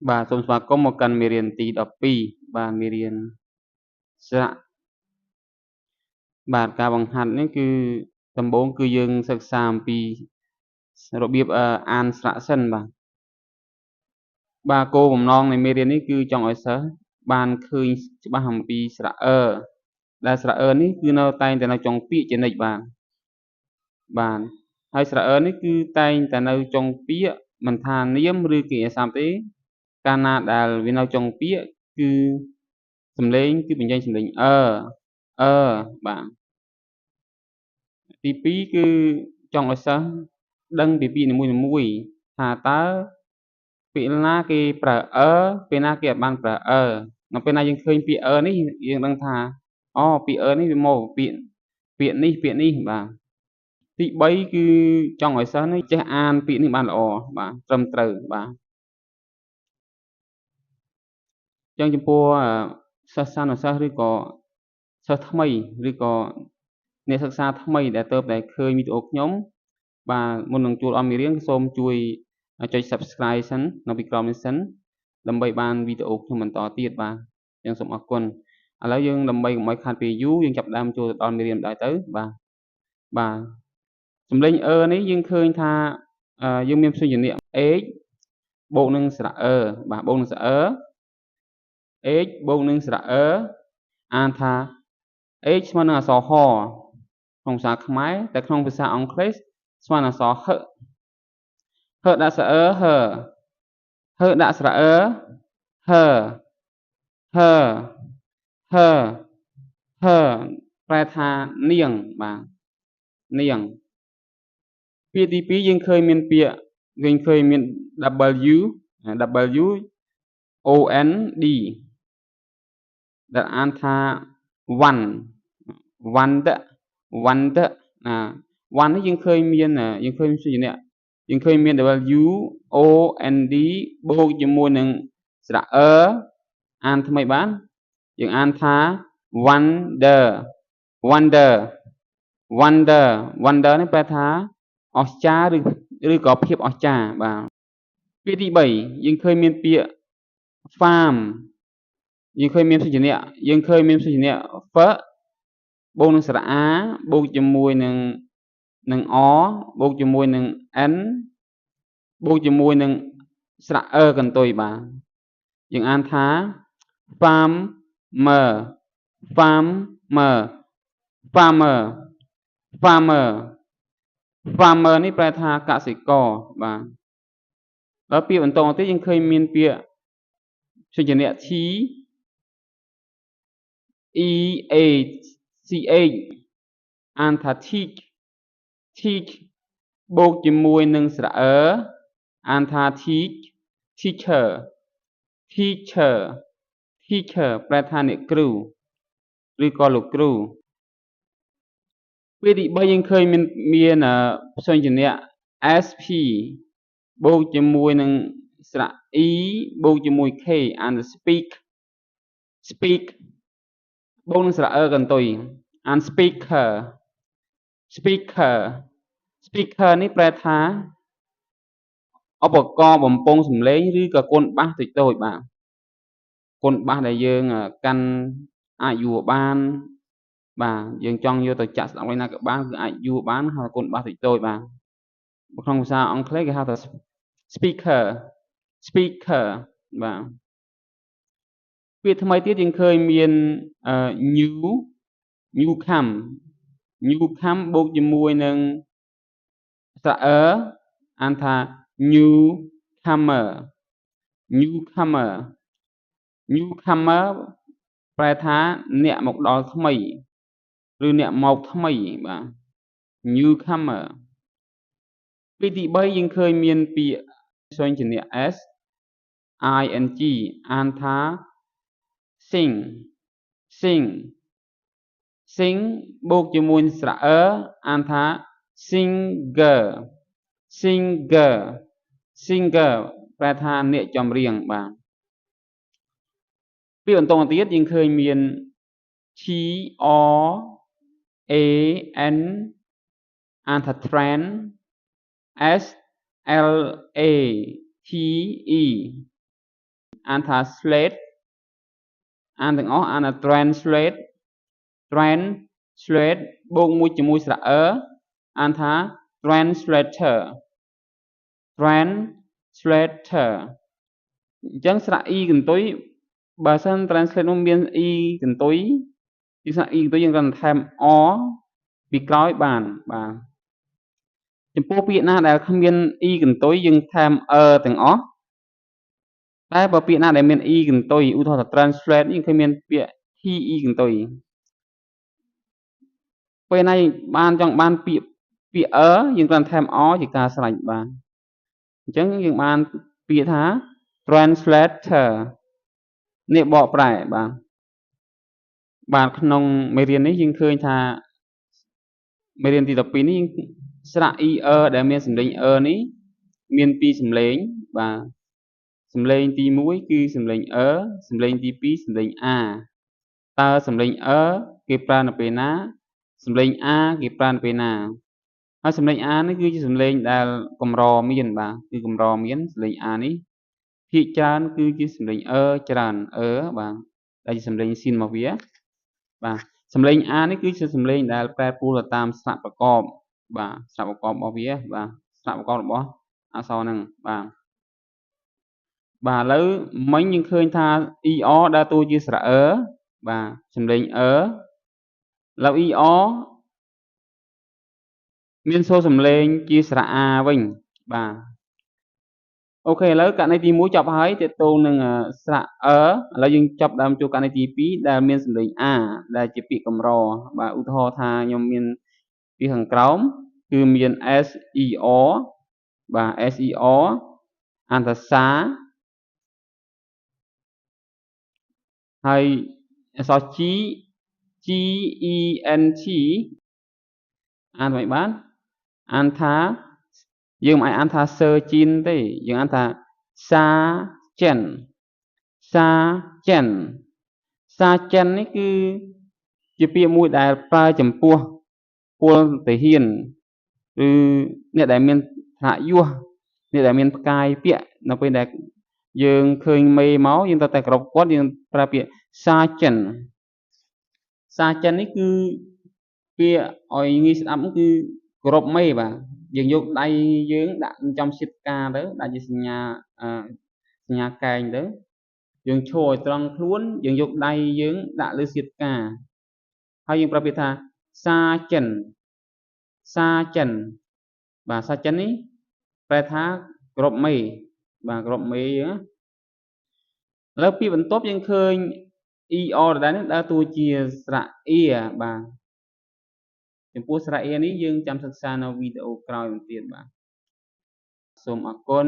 បាទសូមស្វាគមន៍មកកាន់មេរៀនទី12បាទមេរៀនស្រៈបាទការបង្ហាត់នេះគឺដំបូងគឺយើងសិក្សាអំពីរបៀបអានស្រៈសិនបាទគោលបំណងនៃមេរៀននេះគឺចង់ឲ្យសិស្សបានឃើញច្បាស់អំពីស្រៈដែលស្រៈនេះគឺតែងតែនៅចុងពាក្យជានិច្ចបាទហើយស្រៈនេះគឺតែងតែនៅចុងពាក្យមិនថានាមឬគ្រាអាសព្ទទេកាលណាដែលវានៅចុងពាក្យគឺសំឡេងគឺបញ្ចេញសំឡេងបាទទី2គឺចង់ឲ្យសិស្សដឹងពីពាក្យនីមួយៗថាតើពេលណាគេប្រើពេលណាគេអត់បានប្រើនៅពេលណាយើងឃើញពាក្យនេះយើងដឹងថាពាក្យនេះវាមកពាក្យនេះបាទទី3គឺចង់ឲ្យសិស្សនេះចេះអានពាក្យនេះបានល្អបាទត្រឹមត្រូវបាទអញ្ចឹងចំពោះសិស្សសានុសិស្សឬក៏សិស្សថ្មីឬក៏អ្នកសិក្សាថ្មីដែលទើបតែឃើញវីដេអូខ្ញុំបាទមុននឹងចូលអស់មេរៀនសូមជួយចុច Subscribe សិននៅពីក្រោមនេះសិនដើម្បីបានវីដេអូខ្ញុំបន្តទៀតបាទអញ្ចឹងសូមអរគុណឥឡូវយើងដើម្បីកុំឲ្យខាតពេលយូរយើងចាប់ផ្ដើមចូលដល់មេរៀនម្ដងទៅបាទសំឡេងនេះយើងឃើញថាយើងមានព្យញ្ជនៈ h បូកនឹងស្រៈបាទបូកនឹងស្រៈh បូកនឹងស្រៈអានថា h ស្មើនឹងអក្សរហក្នុងភាសាខ្មែរតែក្នុងភាសាអង់គ្លេសស្មើនឹងអក្សរហដាក់ស្រៈហដាក់ស្រៈហប្រែថានាងបាទនាងពាក្យទី2យើងឃើញមានពាក្យយើងឃើញមាន w o n d ដែលអានថាវ៉ាន់វ៉ាន់ដវ៉ាន់នេះយើងឃើញមានព្យញ្ជនៈយើងឃើញមាន w o n d បូកជាមួយនឹងស្រៈអានថ្មីបានយើងអានថា wonderនេះប្រែថាអស្ចារ្យឬក៏ភាពអស្ចារ្យបាទពាក្យទី3យើងឃើញមានពាក្យ farm យើងឃើញមានព្យញ្ជនៈf បូកនឹងស្រៈអាបូកជាមួយនឹងបូកជាមួយនឹង n បូកជាមួយនឹងស្រៈកន្ទុយបាទយើងអានថា farmerនេះប្រែថាកសិករបាទដល់ពាក្យបន្តមកទៀតយើងឃើញមានពាក្យព្យញ្ជនៈ t e a c h អានថា teach បូកជាមួយនឹងស្រៈអានថា teacher ប្រែថាអ្នកគ្រូឬក៏លោកគ្រូពាក្យទី3យើងឃើញមានព្យញ្ជនៈ sp បូកជាមួយនឹងស្រៈ e បូកជាមួយ k អានថា speak បូកនឹងស្រៈកន្ទុយអាន speaker នេះប្រែថាឧបករណ៍បំពងសំឡេងឬក៏គុណបាសតូចបាទគុណបាសដែលយើងកាន់អាចយួរបានបាទយើងចង់យកទៅចាក់ស្ដាប់វិញណាក៏បានគឺអាចយួរបានហៅគុណបាសតូចបាទក្នុងភាសាអង់គ្លេសគេហៅថា speaker បាទពាក្យថ្មីទៀតយើងឃើញមាន new come បូកជាមួយនឹងស្រៈអានថា newcomer ប្រែថាអ្នកមកដល់ថ្មីឬអ្នកមកថ្មីបាទ newcomer ពាក្យទី3យើងឃើញមានពាក្យព្យញ្ជនៈ s ing អានថា sing បូកជាមួយស្រៈអានថា singer ប្រែថាអ្នកចម្រៀងបាទពាក្យបន្តមកទៀតយើងឃើញមាន tran អានថា trend slate អានថា slate អានទាំងអស់អានថា translate translate បូកមួយជាមួយស្រៈអឺអានថា translator translator អញ្ចឹងស្រៈ e កន្ទុយបើសិន translate នោះមាន e កន្ទុយគឺស្រៈ e កន្ទុយយើងគ្រាន់តែថែម r ពីក្រោយបានបាទចំពោះពាក្យណាដែលគ្មាន e កន្ទុយយើងថែមទាំងអស់តែបើពាក្យណាដែលមាន e កន្ទុយឧទាហរណ៍ថា translate យើងឃើញមានពាក្យ he e កន្ទុយពេលណាយើងចង់បានពាក្យយើងគ្រាន់តែថែម r ជាការស្រេចបាទអញ្ចឹងយើងបានពាក្យថា translator នេះបកប្រែបាទក្នុងមេរៀននេះយើងឃើញថាមេរៀនទី12នេះស្រៈ e ដែលមានសំឡេងនេះមានពីរសំឡេងបាទសំឡេងទី1គឺសំឡេងសំឡេងទី2សំឡេង a តើសំឡេងគេប្រើនៅពេលណាសំឡេង a គេប្រើនៅពេលណាហើយសំឡេង a នេះគឺជាសំឡេងដែលកម្រមានបាទគឺកម្រមានសំឡេង a នេះភាគច្រើនគឺជាសំឡេងច្រើនបាទដែលជាសំឡេងស៊ីនមកវាបាទសំឡេង a នេះគឺជាសំឡេងដែលប្រែប្រួលទៅតាមស្រៈប្រកបបាទស្រៈប្រកបរបស់វាបាទស្រៈប្រកបរបស់អក្សរហ្នឹងបាទឥឡូវមិញយើងឃើញថា er ដើរតួជាស្រៈបាទសំឡេងឥឡូវ er មានសូរសំឡេងជាស្រៈ a វិញបាទអូខេឥឡូវករណីទី1ចប់ហើយទាក់ទងនឹងស្រៈឥឡូវយើងចាប់ដើមចូលករណីទី2ដែលមានសំឡេង a ដែលជាពាក្យកម្របាទឧទាហរណ៍ថាខ្ញុំមានពាក្យខាងក្រោមគឺមាន ser បាទ ser អានថាសាហើយអក្សរ g gent អានមិនបានអានថាយើងមិនអាចអានថាសឺជីនទេយើងអានថាសាចិនសាចិនសាចិននេះគឺជាពាក្យមួយដែលប្រើចំពោះពលទាហានឬអ្នកដែលមានឋានៈយសអ្នកដែលមានផ្កាយពាក្យនៅពេលដែលយើងឃើញមេមកយើងត្រូវតែគោរពគាត់យើងប្រើពាក្យសាចិននេះគឺពាក្យឲ្យងាយស្ដាប់គឺគោរពមេបាទយើងយកដៃយើងដាក់ចំសៀតផ្កាទៅដាក់ជាសញ្ញាកែងទៅយើងឈរឲ្យត្រង់ខ្លួនយើងយកដៃយើងដាក់លើសៀតផ្កាហើយយើងប្រើពាក្យថាសាចិនបាទសាចិននេះប្រែថាគោរពមេបាទគោរពមេណាឥឡូវពាក្យបន្ទាប់យើងឃើញ er ដដែលនេះដើរតួជាស្រៈ a បាទចំពោះស្រៈ a នេះយើងចាំសិក្សានៅវីដេអូក្រោយបន្ទៀតបាទសូមអរគុណ